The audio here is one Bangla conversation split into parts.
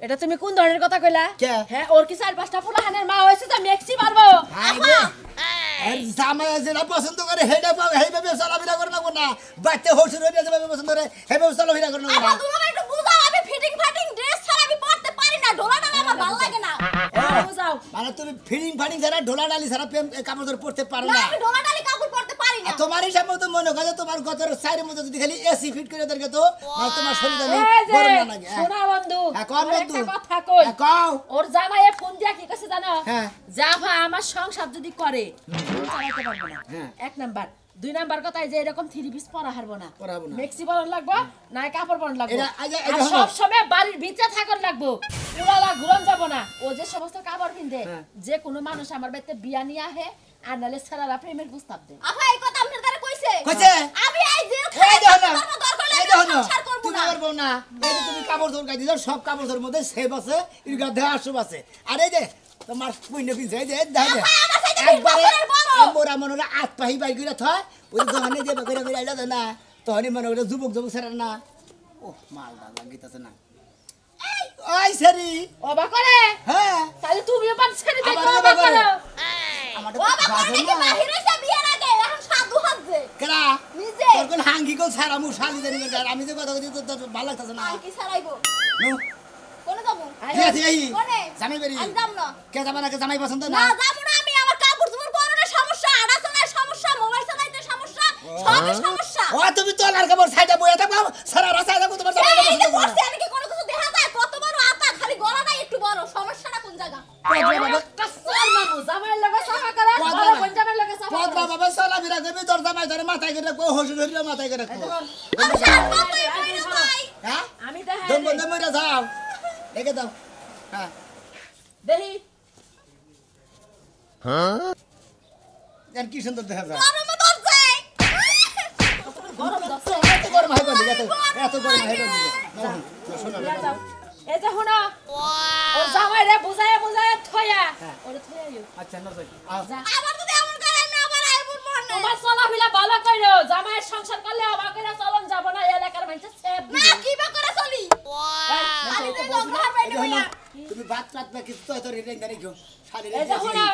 এটা তুমি কোন ধরনের কথা কইলা? হ্যাঁ ওর কি 4-5টা ফুলাহানের মা হইছে তো মেক্সি পারবো? আর জামাই যেটা পছন্দ করে হেডা পাও হেইভাবে চলাফেরা করে লাগবো না বাচ্চা হসুর হইয়া যেভাবে পছন্দ করে হেইভাবে চলাফেরা করে লাগবো না তুমি একটু বুঝাও আমি ফিটিং ড্রেস ছাড়া আমি পরতে পারি না ঢোলাটা আমার ভালো লাগে না বুঝাও মানে তুমি ফিটিং ছাড়া ঢোলা ডালি ছাড়া কাপড় ধরে পড়তে পারো না আমি ঢোলা ডালি কাপড় পরতে পারি না তোমার হিসাব মতো মনে করে তোমার গতর সাইডের মধ্যে যদি খালি এসি ফিট করে দেরকে তো মানে তোমার শরীরে গরম না লাগে শোনা বন্ধু কোন বন্ধু কথা কই কও ওর জামাইয়ে ফোন দিয়া কি কইছে জানো জাফা আমার সংসার যদি করে চালাতে পারবো না এক নাম্বার 2 নাম্বার কথা যে এরকম 3 পিস পরা হারবো না মেক্সি পরন লাগবো না কাপড় পরন লাগবো আর সব সময় বাড়ির ভিতরে থাকন লাগবো পুরালা ঘুরন যাব না ও যে সমস্ত কাপড় পিনদে যে কোনো মানুষ আমার বাড়িতে বিয়া নিয়ে আহে আর নালে সারারা প্রেমের প্রস্তাব দে আপা এই কথা আপনার দ্বারা কইছে আমি এই যে এই দেখো না তুমি পারবো না এই যে তুমি কাপড় ধর গাই দিছো সব কাপড় ধর মধ্যে সেব আছে ইরগা দেহ আসব আছে আর এই যে তোমার পুইনে পিনছে এই যে দেখো একবারে মোরা মনে আট পাহি বাই করে থয় ওই দোকানে যে বকরে করে আইলা না তহনি মনে করে যুবক সারা না ও মালদা লাগিতাছে না ওই সারি অবাক করে হ্যাঁ তাহলে তুমিও পান সারি দেখো অবাক করো আমাদের বাজে না বাহির হইছে বিয়ের আগে এখন সাধু হচ্ছে কেডা নিজে তোর কোন হাঙ্গি কোন সারা মু শালি জানি না আমি যে কথা কইছি তো ভালো লাগতাছে না কি সারাইবো নো কোনে যাবো কোনে জামাই বাড়ি আমি যাব না কে যাবা না কে জামাই পছন্দ না না যাব না আমি আমার কাপড় চোপড় পরনে সমস্যা আড়া চলায় সমস্যা মোবাইল চালাইতে সমস্যা সবই সমস্যা ও তুমি তো লার কাপড় সাইডে বইয়া থাকো সারা রাস্তা থাকো তোমার জামাই পছন্দ করছে আমি কি কোনো কিছু দেখা যায় কত বড় আতা খালি গলাটা একটু বড় সমস্যাটা কোন জায়গা কাসর মামু জামাই লাগা সাফা করা বড় কোন জামাই লাগা সাফা পদ্মা বাবা সালা বিরা করবি তোর জামাই ধরে মাথায় করে কো হসুর হইরা মাথায় করে কো হ্যাঁ আমি দেখাই দম বন্ধ মইরা যাও দেখে দাও হ্যাঁ দেহি হ্যাঁ আর কি সুন্দর দেখা যায় গরম দছে এত গরম হয় কোন দিকে এত গরম হয় কোন দিকে শোনো এই যে শোনো ও জামাই রে বুঝায় থয়া ওরে থয়াইও আচ্ছা না যাই আবার যদি এমন করে না আবার আইবুন মন না তোমার চলাফেরা ভালো কইরো জামাইয়ের সংসার করলে অবাক কইরা চলন যাব না এলাকার মানুষ সেব না কি বা করে চলি তুমি বাত কিছু তো রেডিং করে গো শালি এই যে শোনো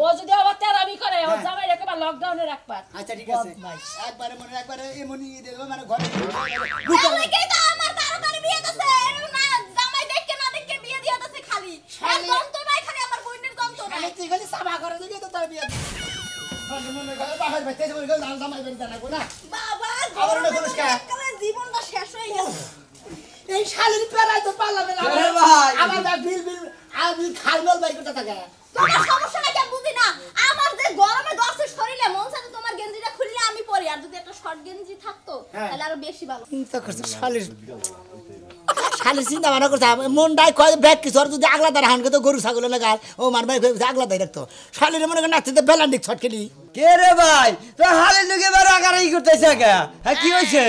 ও যদি আবার তেরামি করে ও জামাই রে কবা লকডাউনে রাখবা আচ্ছা ঠিক আছে একবারে মনে একবারে এমনি দেব মানে ঘরে বুঝালে কি তো আমার তাড়াতাড়ি বিয়ে দিছে না জামাই দেখকে না দেখকে বিয়ে দিয়া দিছে খালি আর গন্ত নাই খালি আমার বইনের গন্ত নাই তুই খালি সাবা করে দিবি তো তার বিয়ে মনে করে বাহার বাইতে যাবে গো জামাই বাড়ি জানা গো না বাবা গরমে কালে জীবনটা শেষ হয়ে গেছে এই শালির পেরাই তো পারলাম না ভাই আমার বিল আমি খালমাল বাই করতে থাকে তোমার সমস্যাটা কি বুঝি না আমার যে গরমে দশে শরীরে মন চায় তোমার গেঞ্জিটা খুললে আমি পরি আর যদি একটা শর্ট গেঞ্জি থাকতো তাহলে আরো বেশি ভালো তো করছ শালির চিন্তা ভাবনা করছে মনটাই কয় ব্যাগ কিছু যদি আগলা দাঁড়া হানকে তো গরু ছাগল লাগাল ও মার ভাই আগলা দাঁড়িয়ে রাখতো শালির মনে করে নাচতে বেলান্ডিক ছট খেলি কে রে ভাই তো হালের লোকে বার আগারাই করতেছে কে হ্যাঁ কি হইছে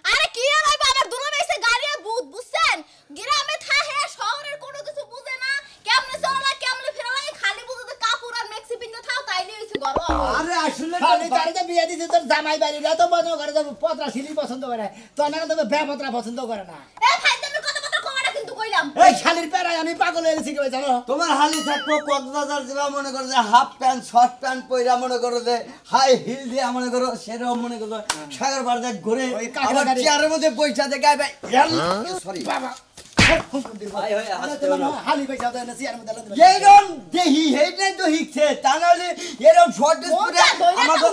আরে কি আর হইবে আমার দুনো মেসে গাড়ি বুঝ বুঝছেন গ্রামে থাহে শহরের কোনো কিছু বুঝে না কেমনে চলা কেমনে ফেরালা খালি বুঝে যে কাপড় আর মেক্সি পিনতে থাও তাইলে হইছে গরম আরে আসলে শালি তারিতে বিয়ে দিছে তোর জামাই বাড়িরা তো বন্ধ করে দেব পত্রা শিলি পছন্দ করে তো না তো বেপত্রা পছন্দ করে না এ ভাই তুমি কথা কমাটা কিন্তু কইলাম এই শালির পেরাই আমি পাগল হয়ে গেছি কি জানো তোমার হালি থাকবো কক্সবাজার যাবা মনে করো যে হাফ প্যান্ট শর্ট প্যান্ট পয়রা মনে করো যে হাই হিল দিয়ে মনে করো সেরকম মনে করো সাগর বাজার ঘুরে আবার চেয়ারের মধ্যে বইসা দেখায় ভাই সরি বাবা ভাই ভাই হাসতে না হালি পয়সা দেয় না চেয়ার মধ্যে লাগবে এইরকম দেহি হেইটাই তো হিকছে তা নাহলে এরকম শর্ট ড্রেস পরে আমাদের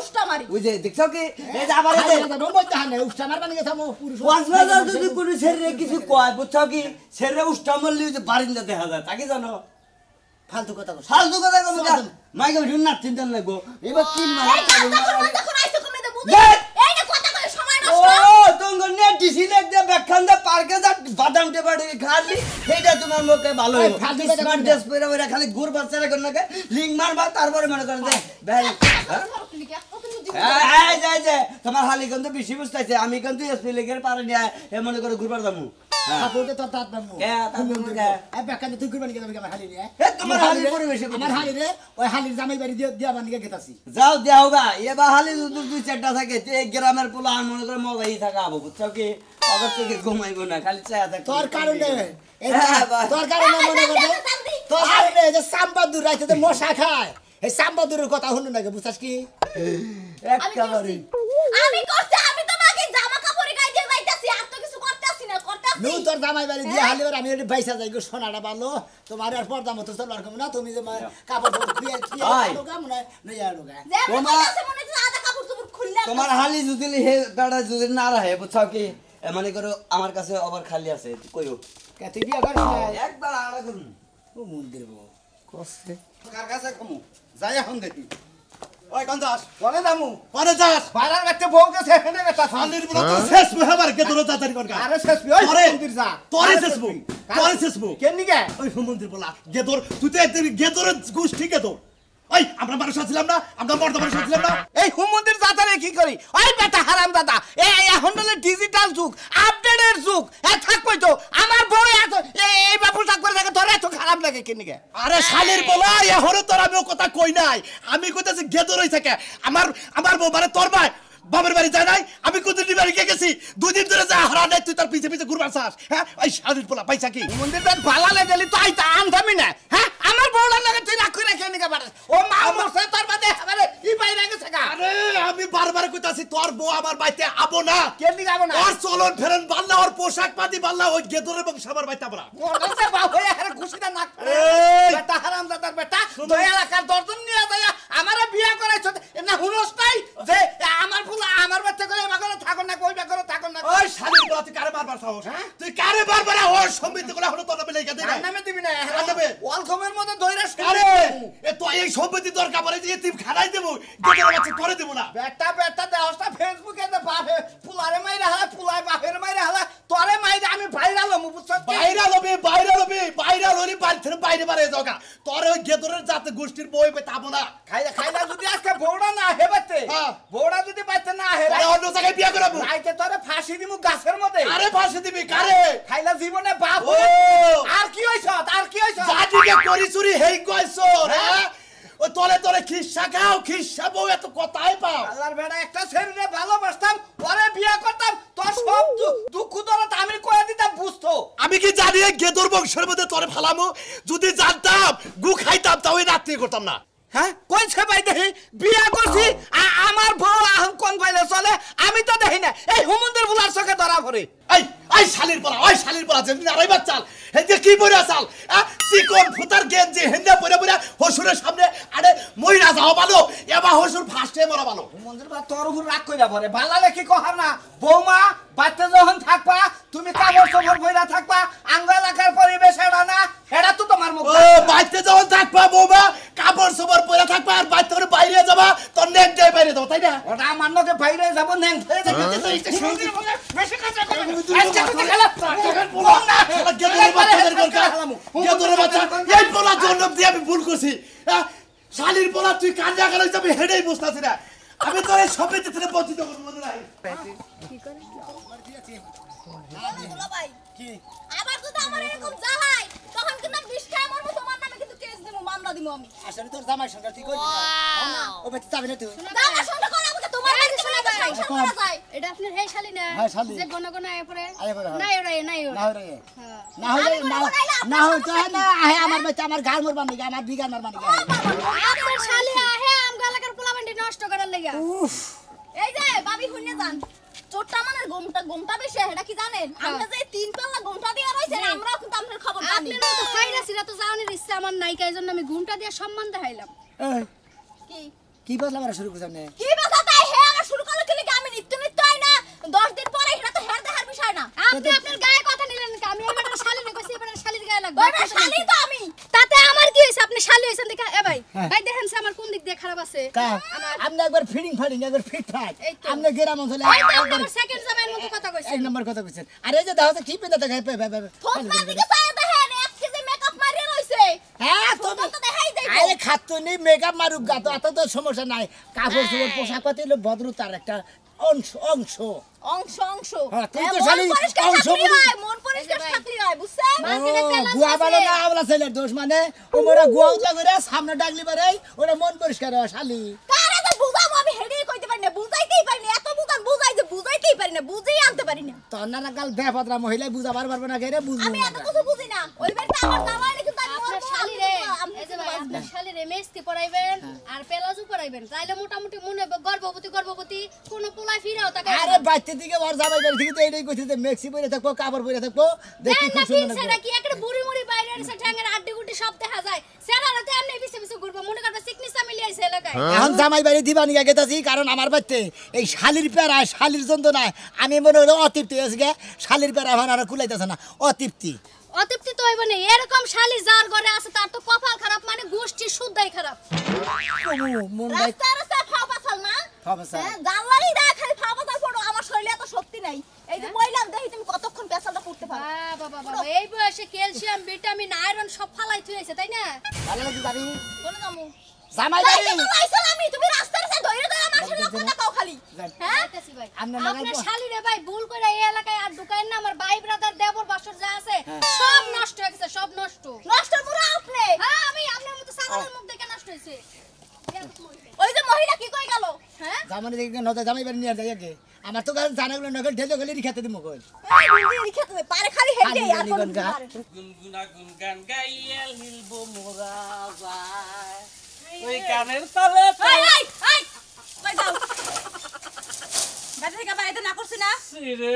ওই যে দেখছো কি এই যে আবার এই রোবত হানে উষ্টা মারবা নিয়ে থামো পুরুষ কক্সবাজার যদি কোনো শরীরে কিছু কয় বুঝছো কি শরীরে উষ্টা মারলে যে বারিন্দা দেখা যায় তাকে জানো ফালতু কথা কস ফালতু কথা কম না মাইকে ভিডিও না চিন্তা লাগবো এবার কি মারা যখন আইছো কমে দে বুঝি এই যে কথা কই সময় নষ্ট ও তোমরা নেট ডিসি লেখ দে ব্যাখ্যান্দা পার্কে যা বাদাম টেপাড়ি খালি সেইটা তোমার মুখে ভালো হবে স্মার্ট ড্রেস পরে ওরা খালি গুড় বাচ্চারা কোন নাকি লিঙ্ক মারবা তারপরে মনে করে দে ভাই এই যে তোমার হালি কিন্তু বেশি বুঝতাইছে আমি কিন্তু এসপি লেগের পারে নিয়ে এ মনে করে ঘুরবার যামু কাপড়ে তো তাত নামু কে এ বেকানে তুই করবানি কেন আমার হালি রে এ তোমার হালি পরিবেশে আমার হালি রে ওই হালির জামাই বাড়ি দিয়া বানিয়ে গেতাছি যাও দেও গা এবা হালি দুই চারটা থাকে এই গ্রামের পোলা আর মনে করে মজাই থাকা আবো বুঝছো কি আবার থেকে ঘুমাইবো না খালি চায়া থাক তোর কারণে তোর কারণে মনে করে তোর কারণে যে সাম্বাদুর রাইতে যে মশা খায় এই সাম্বাদুরের কথা হলো না বুঝছস কি একেবারে আমি করতে আমি তো মাকে জামা কাপড় গায়ে দিয়ে যাইতাছি আর তো কিছু করতেছি না নু তোর জামাই বাড়ি দিয়া হালিবার আমি একটু বাইসা যাই গো সোনাটা ভালো তোমার আর পর্দা মতো চলবার কম না তুমি যে কাপড় খুইয়া আনো কাম না নই আনো গা তোমার মনে হচ্ছে আধা কাপড় চোপড় খুললা তোমার হালি যদি হে দাঁড়া যদি না রাহে বুঝছো কি মনে করো আমার কাছে আবার খালি আছে কইও কে তুই বিয়া করিস না একবার আড়া করুন ও মন্দির বউ কষ্টে কার কাছে কমু যাই এখন দেখি ওই কোন যাস পরে দামু পরে যাস পাড়ার বাচ্চা বউ গেছে এখানে বেটা খালির বড় তো শেষ মেহবার কে তোর তাড়াতাড়ি কর আরে শেষ ওই তোরে মন্দির যা তোরে শেষ বউ তোরে শেষ বউ কেন নিগে ওই মন্দির বলা গে তোর তুই তো একদম গে তোর গোষ্ঠী কে তোর ওই আমরা মানুষ আছিলাম না আমরা মর্দ মানুষ আছিলাম না এই হুমন্দির যাতারে কি করি ওই বেটা হারাম দাদা এই এখন হলো ডিজিটাল যুগ আপডেটের যুগ থাকবই তো আমার বউ এত এই বাবু থাক করে থাকে তোর এত খারাপ লাগে কেন নিগে আরে শালির বলা এহরে তোর আমি কথা কই নাই আমি কইতাছি গে তোর হই থাকে আমার বউ মানে তোর ভাই বাবার বাড়ি যায় নাই আমি কুদুরি বাড়ি গেছি দুই দিন ধরে যা হারা নাই তুই তার পিছে পিছে ঘুরবার চাস হ্যাঁ ওই শালির বলা পয়সা কি মন্দিরটা ভালালে গেলি তো আইতা আনতামি না হ্যাঁ আমার বউলার লাগে তুই রাখ করে কেন নিগে পারে ও মা মরছে তোর বাদে আমারে ই বাইরে গেছে গা আরে আমি বারবার কইতাছি তোর বউ আমার বাড়িতে আবো না কেন নিগে আবো না ওর চলন ফেরন বাল্লা ওর পোশাক পাতি বাল্লা ওই গেদর এবং সাবার বাড়িতে আবো না ওরতে বাবু আরে খুশিটা নাক বেটা হারাম দাদার বেটা দয়া এলাকার দর্জন নিয়ে যায় আমারে বিয়া করাইছ না হুনস নাই যে আমার ফুলা আমার বাচ্চা করে মাগরে থাকো না কই বেকরে থাকো না ওই শালির বলা তুই কারে বারবার সাহস হ্যাঁ তুই কারে বারবার ওর সম্মিত গুলো হলো তোর নামে লেখা দে না নামে দিবি না নামে ওয়ালকমের মধ্যে দইরা আরে এ তো এই সম্পত্তি দরকার পড়ে যে তুই খানাই দেব গেদর বাচ্চা করে দেব না বেটা দেহটা ফেসবুকে দে বাপে ফুলারে মাইরা হালা ফুলাই বাপের মাইরা হালা তোরে মাইরা আমি ভাইরাল হমু বুঝছস ভাইরাল হবে বাড়ি থেকে বাইরে বাইরে যাওগা তোর ওই গেদরের জাতে গোষ্ঠীর বই পেতাবো না খাইলা যদি আজকে বউড়া না হেবাতে বউড়া যদি বাইতে না হে আরে অন্য জায়গায় বিয়া করাবো আইতে তোরে ফাঁসি দিমু গাছের মধ্যে আরে ফাঁসি দিবি কারে খাইলা জীবনে বাপ ও আর কি হইছ জাতিকে করি চুরি হেই কইছ হ্যাঁ ও তোরে খিস্সা খাও খিস্সা বউ এত কথাই পাও আল্লাহর বেটা একটা ছেলে ভালোবাসতাম পরে বিয়া করতাম তোর সব দুঃখ দরদ আমি কইয়া দিতাম বুঝতো আমি কি জানি গেদর বংশের মধ্যে তোরে ফালামু যদি জানতাম গু খাইতাম তাও এই রাত্রি করতাম না হ্যাঁ কোন ছে ভাই দেখি বিয়া করছি আমার বউ আহম কোন পাইলে চলে আমি তো দেখি না এই হুমন্দির বুলার চোখে ধরা পড়ে এই শালির পড়া যেদিন আড়াইবার চাল হেন্দে কি পরে চাল চিকন ফুতার গেঞ্জি হেন্দে পরে হসুরের সামনে আরে মইরা যাও ভালো এবা হসুর ফার্স্টে মরা ভালো হুমন্দির বা তোর উপর রাগ কইরা পড়ে ভালালে কি কহার না বৌমা বাচ্চা যখন থাকবা তুমি কাপড় চোপড় পইরা থাকবা আঙ্গ এলাকার পরিবেশ এটা না এটা তো তোমার মুখ ও বাচ্চা যখন থাকবা বৌমা কাপড় চোপড় পরে থাকবা আর বাচ্চা করে বাইরে যাবা তোর নেক যায় বাইরে যাও তাই না ওটা আমার নকে বাইরে যাব নেন বেশি কথা আজকে তুই খেলা এই বলা জন্ম দিয়ে আমি ভুল করছি শালির বলা তুই কান্না গেল আমি হেডেই বুঝতেছি না আমি তো এই সবে থেকে বঞ্চিত করবো মনে নাই কি আবার যদি আমার এরকম জ্বালাই তখন কিন্তু বিষ খায় মরবো তোমার নামে কিন্তু কেস দেবো মামলা দিব আমি আসলে তোর জামাই সঙ্গে তুই কই না ও বেটি যাবে না তুই দাদা শুনতে করে আমাকে তোমার বাড়িতে শোনা যায় সংসার করা যায় এটা আপনার হেই শালি না হ্যাঁ শালি যে গণ গণ আয় পরে আয় পরে নাই ওরে না হলে না হইতো না আহে আমার বাচ্চা আমার গাল মরবার নাকি আমার বিগার মারবার নাকি আপনার শালি আহে আম গালাকার পোলাবান্ডি নষ্ট করার লাগা উফ এই যে ভাবি শুনে যান চোরটা মানে গোমটা বেশি এটা কি জানেন আমরা যে তিন পাল্লা গোমটা দিয়ে রইছেন আমরাও কিন্তু আপনার খবর জানি আপনি তো খাইরা সিরা তো জাউনির ইচ্ছা আমার নাই কাই জন্য আমি ঘুমটা দিয়ে সম্মান দেখাইলাম কি কি বললা মারা শুরু করছ না কি কথা তাই হে আমার শুরু করলো কি লাগি আমি নিত্য আই না 10 দিন পরে এটা তো হের দেখার বিষয় না আপনি আপনার গায়ে কথা নিলেন না আমি এবারে শালি না কইছি এবারে শালির গায়ে লাগবে ওই শালি তো আমি তাতে আমার কি হইছে আপনি শালি হইছেন দেখা এ ভাই ভাই দেখেন সে আমার কোন দিক দিয়ে খারাপ আছে কা আপনি একবার ফিডিং একবার ফিট ফাট আপনি গেরাম অঞ্চলে একবার সেকেন্ড জামাইয়ের মতো কথা কইছেন এক নম্বর কথা কইছেন আরে যে দাও কি পেন্দা দেখা ফোন দিকে চায় দেখেন 1 কেজি মেকআপ মারিয়ে রইছে হ্যাঁ তুমি তো দেখাই যাই আরে খাতুনি মেকআপ মারুক গা তো এত তো সমস্যা নাই কাপড় চোপড় পোশাক পাতি হলো ভদ্রতার একটা অংশ অংশ অংশ অংশ হ্যাঁ, তুই তো মন শালি পরিষ্কার অংশ থাকলেই বুঝি। হয়, মন পরিষ্কার থাকলেই হয়, বুঝছেন? গুয়া ভালো না আমলা ছেলের দোষ মানে ওরা গুয়া উতলা করে সামনে ডাকলি পারে ওরা মন পরিষ্কার হয় শালি কারে তো বুঝাবো আমি হেডেই কইতে পারি না, বুঝাইতেই পারি না, এত বুঝান বুঝাই যে বুঝাইতেই পারি না, বুঝেই আনতে পারি না। তোর না কাল বেপত্রা মহিলা বুঝাবার পারবে না কেরে বুঝবো আমি না এত কিছু বুঝি না, ওই বেটা আমার জামাই নাকি তার আপনার শালিরে এই যে ভাই আপনার শালিরে মেস্তি পড়াইবেন আর পেলাজু পড়াইবেন তাইলে মোটামুটি মনে হবে গর্ভবতী কোনো পোলাই ফিরেও তাকে আরে বাইতে দিকে ওর জামাই বাড়ি থেকে তো এইটাই কইছে যে মেক্সি পরে থাকবো কাপড় পরে থাকবো দেখি খুব সুন্দর সেটা কি একটা বুড়ি মুড়ি বাইরে এসে ঠ্যাঙ্গের আড্ডি গুটি সব দেখা যায় সেরাতে এমনি পিছে পিছে ঘুরবে মনে করবে সিকনিসা মিলিয়ে আইছে এলাকায় এখন জামাই বাড়ি দিবানি গেতাছি কারণ আমার বাড়িতে এই শালির পেরা শালির যন্ত্রণা আমি মনে হলো অতৃপ্তি হয়েছে গে শালির পেরা এখন আর কুলাইতেছে না অতৃপ্তি অতৃপ্তি তো হইব না এরকম শালি যার ঘরে আছে তার তো কপাল খারাপ মানে গোষ্ঠী শুদ্ধাই খারাপ মন রাস্তা রাস্তা ফাও পাছাল না ফাপাসাল। হ্যাঁ জানলারই দা খালি ফাও পাছাল পড়ো, আমার শরীরে এত শক্তি নাই। এই যে বইলাম দেখি তুমি কতক্ষণ পেছালটা পড়তে পারো। বাবা বাবা এই বয়সে ক্যালসিয়াম ভিটামিন আয়রন সব ফালাই থুইছে তাই না ভালো লাগি যাবি বলে যামু জামাই বাড়ি তো লাইছাল আমি তুমি রাস্তা রাস্তা ধইরে ধরে আমার সাথে কথা কও খালি হ্যাঁ আইতাছি ভাই আপনার আপনার শালিরে ভাই ভুল করে এই এলাকায় আর ঢুকাইন না আমার ভাই ব্রাদার দেবর বাসর যা আছে সব নষ্ট হয়ে গেছে সব নষ্ট নষ্ট পুরো আপনি। হ্যাঁ আমি আপনার মতো সাগরের মুখ দেখে নষ্ট হইছে ওই যে মহিলা কি কই গেল হ্যাঁ জামাই দেখি নতা জামাই বাড়ি নিয়ে যাই আগে আমার তো গাল জানাগুলো নকল ঢেলে গেলে রিখাতে দিমু কই এই বুদ্ধি খেতে পারে খালি হেডে আর কোন গনগা। গুনগুনা গুনগান গাইয়াল হিলবো মোরা যায় ওই গানের তালে এই এই এই কই যাও বাড়ি থেকে বাইরে না করছিস না রে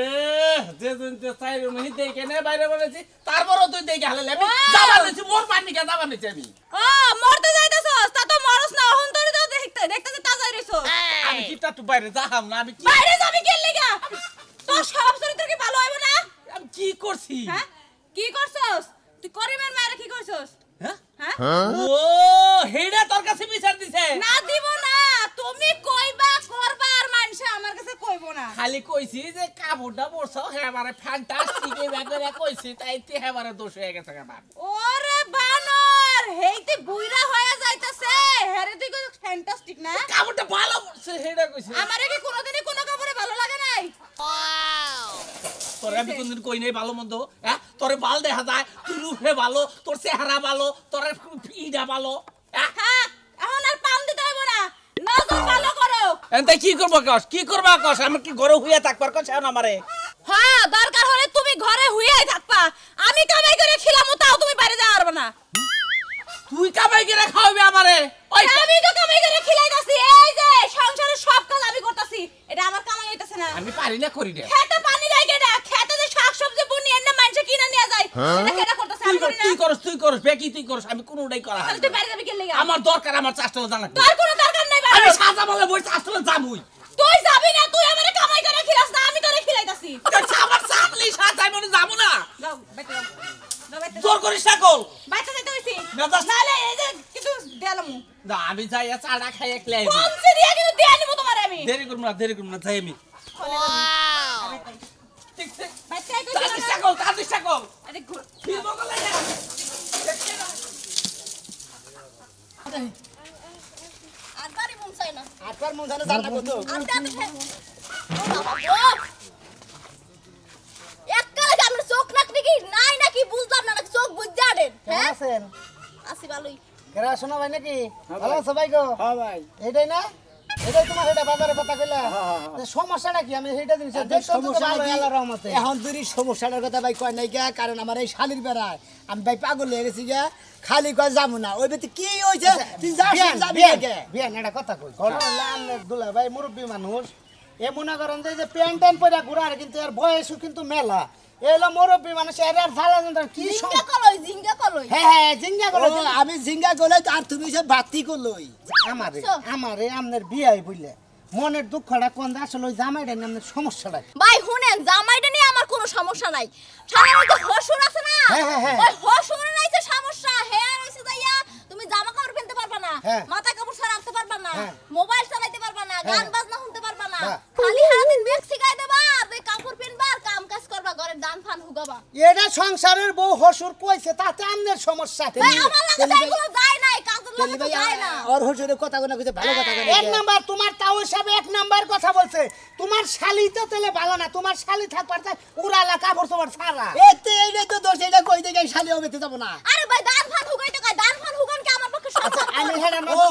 যেদিন যে চাইরে মহি দেখে নে বাইরে বলেছি তারপরও তুই দেখে হালে আমি যাবার নিছি মোর পানি কে যাবার নিছি আমি ও মরতে যাইতাছস তা তো মরস না হন তোরে তো দেখতে তাজাই রইছস আমি কি একটু বাইরে যাহাম না আমি কি বাইরে যাবি কেন লাগা তোর সব চরিত্র কি ভালো হইব না আমি কি করছি হ্যাঁ কি করছস তুই করিমের মায়ের কি করছস হ্যাঁ হ্যাঁ ও হেডা তোর কাছে বিচার দিছে না দিব না তুমি কইবা করবা আর মানুষ আমার কাছে কইব না খালি কইছি যে কাপড়টা পরছো হেবারে ফ্যান্টাস্টিক এই ব্যাপারে কইছি তাই তে হেবারে দোষ হয়ে গেছে আমার ওরে বানর হেইতে বুইরা হয়ে যাইতাছে হেরে তুই কই ফ্যান্টাস্টিক না কাপড়টা ভালো পরছে হেডা কইছি আমারে কি কোনোদিনই কোনো কাপড়ে ভালো লাগে নাই তোরে আমি কোনদিন কই নাই ভালো মন্দ হ্যাঁ তোরে বাল দেখা যায় তুই রূপে ভালো তোর চেহারা ভালো তোর ইডা ভালো হ্যাঁ হ্যাঁ এখন আর পাম দিতে হইব না নজর ভালো করো এনতে কি করবো কস কি করবা কস আমি কি ঘরে হুইয়া থাকবার কস এখন আমারে হ্যাঁ দরকার হলে তুমি ঘরে হুইয়াই থাকবা আমি কামাই করে খিলামু তাও তুমি বাইরে যাওয়া পারবে না তুই কামাই করে খাওয়াবি আমারে ওই আমি তো কামাই করে খিলাইতাছি এই যে সংসারের সব কাজ আমি করতাছি এটা আমার কামাই হইতাছে না আমি পারি না করি না খেতে পানি যায় কেডা খেতে যে শাকসবজি বুনি এনে মানুষ কিনা নিয়ে যায় এটা কেডা করতেছে আমি করি না তুই করস বেকি তুই করস আমি কোনোটাই করা হয় তাহলে তুই বাইরে যাবি কেন লাগা আমার দরকার আমার চাষটা জানা তোর কোনো দরকার নাই আমি বাইরে সাজা বলে বই চাষটা যাবই তুই যাবি না তুই আমারে কামাই করে খিলাস না আমি তোরে খিলাইতাছি আমার সামলি সাজাই মনে যাবো না যাও বাইতে যাও যাও বাইতে জোর করিস না কল বাইতে যাইতে হইছি মেজাজ নালে এই যে কিন্তু দেলামু না আমি যাই চাড়া খাই একলাই পৌঁছে দিয়া কিন্তু দিয়ে নিব তোমারে আমি দেরি করব না যাই আমি ঠিক আছে বাইতে আই তাড়াতাড়ি কল আরে ফিরবো কল লাগে আর বাড়ি মন চাই না আটবার মন জানা জানা কত আনতে আনতে খেয়ে ও বাবা গো এককালে কি আপনার চোখ নাক নাকি নাই নাকি বুঝলাম না নাকি চোখ বুঝ জানেন হ্যাঁ আছেন আসি ভালোই কেরা শোনা ভাই নাকি ভালো আছো ভাই গো হ্যাঁ ভাই এইটাই না এটাই তোমার এটা বাজারে কথা কইলা সমস্যাটা কি আমি সেইটা জিনিস দেখছো তো ভালো আল্লাহর রহমতে এখন দুরি সমস্যাটার কথা ভাই কয় নাই গা কারণ আমার এই শালির বেড়ায় আমি ভাই পাগল হয়ে গেছি গা খালি কয় যাবো না ওই বেতে কি হইছে তুই যাবি আগে বিয়ান এটা কথা কই আমনের দুলা ভাই মুরব্বী মানুষ এ মনে করেন যে প্যান্ট ট্যান্ট পরে ঘুরার কিন্তু এর বয়সও কিন্তু মেলা এলো মুরব্বী মানুষ এর আর ফালা কি জিঙ্গা কলই হ্যাঁ জিঙ্গা করে আমি জিঙ্গা গলাই আর তুমি সব বাতি করলই আমারে আমনের বিয়াই বুঝলে মনের দুঃখটা কোন আসলে ওই জামাইটা নামের সমস্যাটা ভাই শুনেন জামাইটা নিয়ে আমার কোনো সমস্যা নাই সাধারণত হসুর আছে না ওই হসুরের নাইছে সমস্যা হেয়ার হইছে যাইয়া তুমি জামা কাপড় পরতে পারবা না মাথা কাপড় ছাড়া রাখতে পারবা না মোবাইল চালাতে পারবা না গান বাজনা শুনতে পারবা না খালি সারাদিন ব্যাগ শিখাই দেবা আর ওই কাপড় পিনবা আর কাম কাজ করবা ঘরের দান ফান হুগাবা এটা সংসারের বউ হসুর কইছে তাতে আমনের সমস্যা ভাই আমার লাগে এগুলো যায় নাই কাজের তেলি ভাই ওর হসুরে কথা কোনা কইছে ভালো কথা কইছে এক নাম্বার তোমার তাও হিসাবে এক নাম্বার কথা বলছে তোমার শালি তো তেলে ভালো না তোমার শালি থাকবার চাই উড়ালা কাপড় চোপড় ছাড়া এতে এইটাই তো দোষ এটা কই দেখে শালি হবে তো যাব না আরে ভাই দান ফান হুগাইতে কয় দান ফান হুগান কি আমার পক্ষে সম্ভব আমি হেডা ও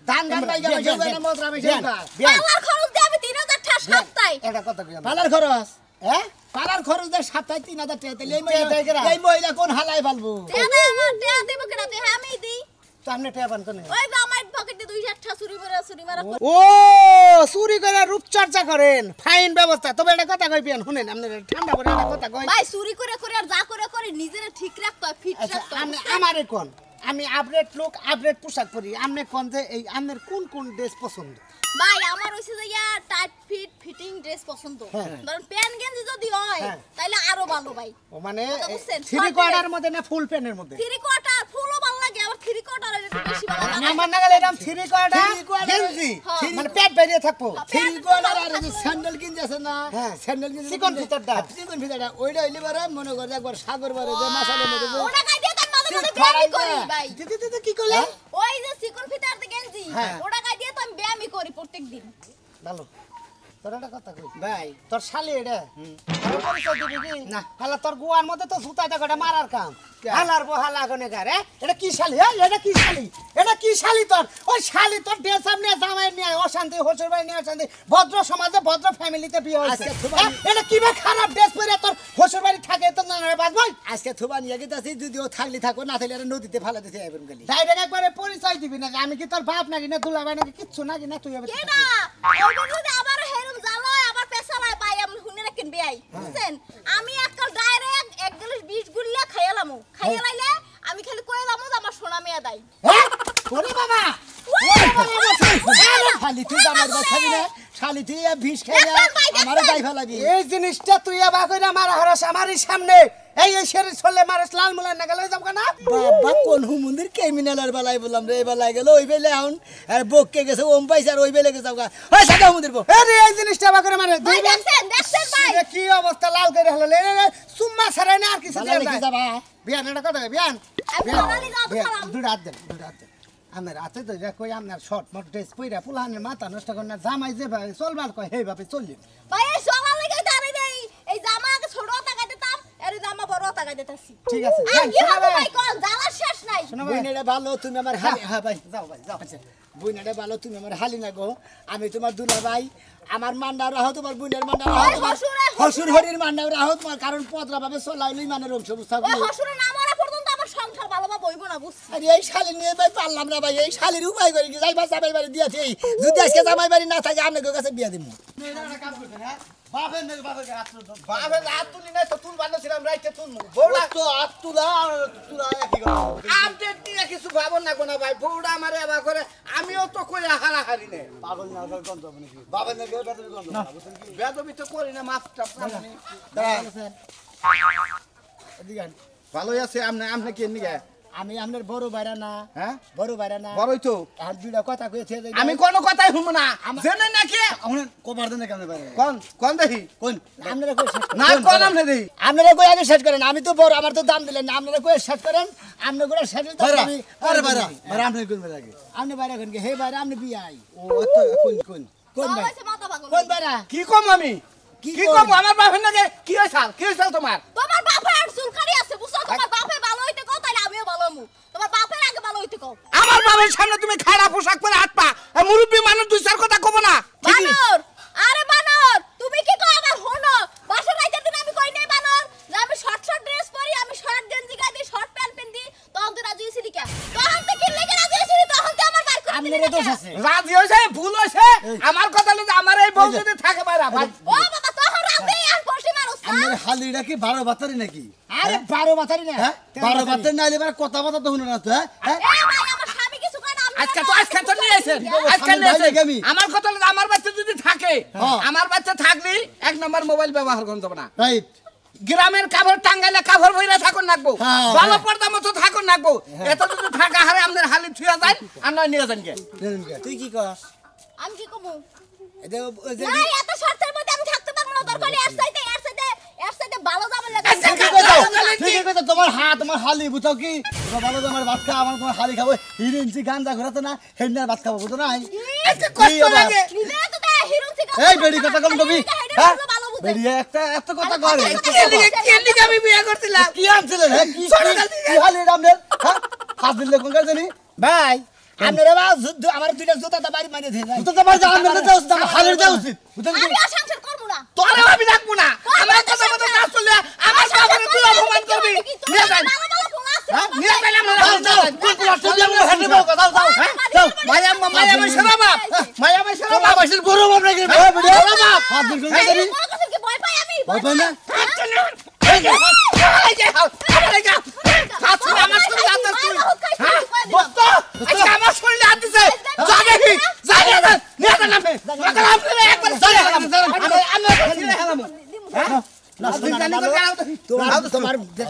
দান ভাই গেল না মতরা আমি সেইবা পালার খরচ দিয়ে আমি 3000 টাকা সপ্তাহে এটা কথা কই পালার খরচ হ্যাঁ পালার খরচ দে 7,000-3,000 টাকা তেলে এই মহিলা কোন হালাই ফালবো টাকা দেব কেন তুই আমি দেই সামনে টেপান কোনে ওই যে আমার পকেটে 2,000 টাকা চুরি মারা ও চুরি করে রূপচর্চা করেন ফাইন ব্যবস্থা তবে এটা কথা কইবেন শুনেন আপনারা ঠান্ডা করে এটা কথা কই ভাই চুরি করে আর যা করে নিজেরে ঠিক রাখতে হয় ফিট রাখতে হয় আমারে কোন আমি আপডেট লোক আপডেট পোশাক পরি আপনি কোন যে এই আপনার কোন ড্রেস পছন্দ ভাই আমার হইছে যে টাইট ফিটিং ড্রেস পছন্দ ধরুন প্যান্ট গেঞ্জি যদি হয় তাহলে আরো ভালো ভাই ও মানে বুঝছেন? থ্রি কোয়ার্টার মধ্যে না ফুল প্যান্টের মধ্যে থ্রি কোয়ার্টার ফুলও ভালো লাগে আবার থ্রি কোয়ার্টার একটু বেশি ভালো লাগে আমার নাগালে এরকম থ্রি কোয়ার্টার গেঞ্জি মানে পেট বেরিয়ে থাকবো থ্রি কোয়ার্টার আর যে স্যান্ডেল কিনতেছে না স্যান্ডেল কিনতে চিকন ভিতরটা ওইটা হইলে পারে মনে করে একবার সাগর বারে যে মাসালের মধ্যে যে ওটা গাই দিয়ে তার মাঝে মাঝে ব্যায়ামই করি ভাই দিদি কি করলে ওই যে চিকন ফিতার গেঞ্জি ওটা গাই দিয়ে তো আমি ব্যায়ামই করি প্রত্যেকদিন ভালো তোর একটা কথা কই ভাই তোর শালি এটা আর পরিচয় দিবি কি না হালা তোর গুয়ার মধ্যে তো সুতাইটা কটা মারার কাম হালার বহালা গনে গারে এটা কি শালি এটা কি শালি তোর ওই শালি তোর দেশ সামনে জামাই নিয়ে অশান্তি হসুর ভাই নিয়ে অশান্তি ভদ্র সমাজে ভদ্র ফ্যামিলিতে বিয়ে হয়েছে এটা কি বা খারাপ ড্রেস পরে তোর হসুর বাড়ি থাকে তো না রে বাদ ভাই আজকে থুবা নিয়ে গেতাছি যদিও থাকলি থাকো না থাকলে আর নদীতে ফেলা দিতে আইবেন গেলি ডাইরেক্ট একবারে পরিচয় দিবি না আমি কি তোর বাপ নাকি না দুলাভাই নাকি কিচ্ছু নাকি না তুই কেডা ওই বন্ধু আবার হেরম জালয় আবার পেছালায় ভাই আমি শুনে রাখেন বেয়াই বুঝছেন আমি একটা ডাইরেক্ট এক গ্লাস 20 গুল্লা খাইলামু খাইলাইলে আমি খালি কইলাম যে আমার সোনা মেয়া দাই হ্যাঁ ওরে বাবা খালি তুই আমার বাছাবি না খালি তুই বিষ খেয়ে আমার গাই ফেলাবি এই জিনিসটা তুই আবার কইরা মারা হরস আমারই সামনে এই শের ছলে মারস লাল মুলা না গেলে যাব না বাবা কোন হুমুন্দির ক্রিমিনালের বেলায় বললাম রে বেলায় গেল ওই বেলে এখন আর বককে গেছে ওম পাইছে আর ওই বেলে গেছে ওই সাদা হুমুন্দির বক আরে এই জিনিসটা আবার করে মারে ভাই দেখছেন ভাই এটা কি অবস্থা লাল করে হলো লে সুম্মা ছাড়াই না আর কিছু ভালো লিখে যাবা বিয়ান এটা কথা বিয়ান আমি সোনালি দাও তো সালাম দুই হাত দেন আমার হাতে তো কই আপনার শর্ট মট ড্রেস পইরা পুলানের মাথা নষ্ট করে না জামাই যে ভাই চলবার কয় হেই ভাবে চললি ভাই এই সোনালি গাই দাঁড়াই দেই এই জামা আগে ছোট টাকা দিতাম এর জামা বড় টাকা দিতাছি ঠিক আছে আর কি হবে ভাই কোন জ্বালা শেষ নাই বুইনেটা ভালো তুমি আমার হালি হ্যাঁ ভাই যাও আচ্ছা বুইনেটা ভালো তুমি আমার হালি না গো আমি তোমার দুলা ভাই আমার মান্ডা রাহো তোমার বুইনের মান্ডা রাহো হসুর হরির মান্ডা রাহো তোমার কারণ পদরা ভাবে চলাইলই মানে রংশ বুঝতা ওই হসুরের নাম আরা পর্যন্ত আমার সংসার ভালোভাবে হইব না বুঝছি আরে এই শালি নিয়ে ভাই পারলাম না ভাই এই শালির উপায় করে কি যাই জামাই বাড়ি দিয়েছি যদি আজকে জামাই বাড়ি না থাকে আপনাদের কাছে বিয়া দিব বাপের হাত তুলি নাই তো তুল বানাছিলাম রাইতে তুলমু বউড়া তো হাত তুলা একই কথা আপডেট দিয়ে কিছু ভাবো না কোনা ভাই বউড়া আমারে এবার করে আমিও তো কই হারাহারি নে পাগল না গন্ধ হবে নাকি বাপের নাকি বেদবি গন্ধ না বুঝছেন কি বেদবি তো করি না মাছটা প্রাণী এদিকে ভালোই আছে আপনি কি নিগে আমি আপনার বড় বাইরা না হ্যাঁ বড় বাইরা না বড়ই তো আর দুইটা কথা কইছে আমি কোনো কথাই শুনবো না জেনে নাকি আমরা কবার দেন কেমনে বাইরে কোন দেখি কোন আপনারা কই শেষ না কোন আপনি দেখি আপনারা কই আগে শেষ করেন আমি তো বড় আমার তো দাম দিলেন না আপনারা কই শেষ করেন আপনি করে শেষ তো আমি আরে বাইরা বাইরা আপনি কোন বাইরা আপনি বাইরে কোন হে বাইরে আপনি বিয়াই ও তো কোন কোন তাও ভাই হইছে মাথা পাগল কোন বাইরা কি কম আমি কি কম আমার বাপের নাকি কি হইছাল তোমার তোমার বাপের আর চুলকানি আছে বুঝছো তোমার বাপে ভালো হইতে কও তাইলে আমিও ভালো হমু তোমার বাপের আগে ভালো হইতে কও আমার বাবার সামনে তুমি খাড়া পোশাক পরে হাত পা মুরব্বী মানুষ দুই চার কথা কব না বানর আরে বানর তুমি কি কও আবার হনো বাসা রাইতে দিন আমি কই নাই বানর যে আমি শর্ট ড্রেস পরি আমি শর্ট গেঞ্জি গাই দিই শর্ট প্যান্ট পিন্দি তখন তো রাজি হইছিলি কে তখন তো কি লাগি রাজি হইছিলি তখন তো আমার বার করে দিলি আপনার দোষ আছে রাজি হইছে ভুল হইছে আমার কথা হলো যে আমার এই বউ যদি থাকে বাইরা ভাই ও বাবা তখন রাজি আর বসে মারুস আমার হালিটা কি 12 বাতারি নাকি আরে 12 মাথারি না হ্যাঁ 12 বাতারি না হইলে কথা কথা তো শুনে না তো হ্যাঁ এ ভাই আমার স্বামী কিছু কয় না আজকে তো নিয়ে আইছেন আজকে নিয়ে আইছেন আমার কথা হলো আমার বাচ্চা যদি থাকে আমার বাচ্চা থাকলি এক নম্বর মোবাইল ব্যবহার করতে হবে না রাইট গ্রামের কাপড় টাঙ্গাইলে কাপড় বইরা থাকুন নাকবো ভালো পর্দা মতো থাকুন নাকবো এত যদি থাকা হারে আমাদের হালি থুয়া যায় আর নয় নিয়ে যান কে তুই কি কস আমি কি কমু এতে না এত শর্তের মধ্যে আমি থাকতে পারবো না দরকার এর সাইডে ভালো যাবে লাগে কইছো তোমার তোমার হালি বুঝাও কি ভালো তোমার ভাত খাও আমার তোমার হালি খাবো হিরিনছি গাঞ্জা ঘোরাতে না হেন্নার ভাত খাবো বুঝো না আজকে কষ্ট লাগে নিজে তো দে হিরুচি এই বেড়ি কথা কম কবি হ্যাঁ বেড়ি একটা এত কথা করে কে লিগে আমি বিয়ে করছিলাম কি আনছিলেন হ্যাঁ কি হালি রামদের হ্যাঁ হাত দিলে কোন কাজ জানি ভাই আপনারা আমার দুইটা জুতা বাড়ি মারিয়ে দিয়ে জুতা বাড়ি আমরা দাও আমার হালের দাও উচিত আমি আর সংসার করব না তোরে আমি রাখবো না আমার কথা মতো কাজ চললে আমার সামনে তুই অপমান করবি নিয়ে যাই নিয়ে যাই আমরা কোন কোন তুই আমি হেঁটে বল কথা দাও দাও মায়া মাই সারা বাপ মায়া মাই সারা বাপ আসল বড় বাপ নাকি ভিডিও বাপ হাত দিন কোন করি কি ভয় পাই আমি ভয় পাই না এই যে হাত আমার শরীরে হাত তুই হ্যাঁ বস্ত আজকে আমার শরীরে হাত দিছে জাগে কি জাগে না নিয়ে যা নামে একবার জাগে আমি হ্যাঁ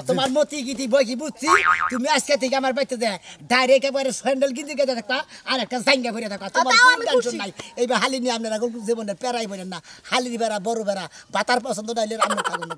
তোমার মতি গীতি বই কি বুঝছি তুমি আজকে থেকে আমার বাড়িতে দেয় ডাইরেক্ট একবারে স্যান্ডেল কিনতে গেতে থাকবা আর একটা জাঙ্গা ভরে থাকবা তোমার টেনশন নাই এইবার হালি নিয়ে আপনারা জীবনে পেরাই বলেন না হালি বেড়া বড় বেড়া ভাতার পছন্দ নাইলে আমরা থাকুন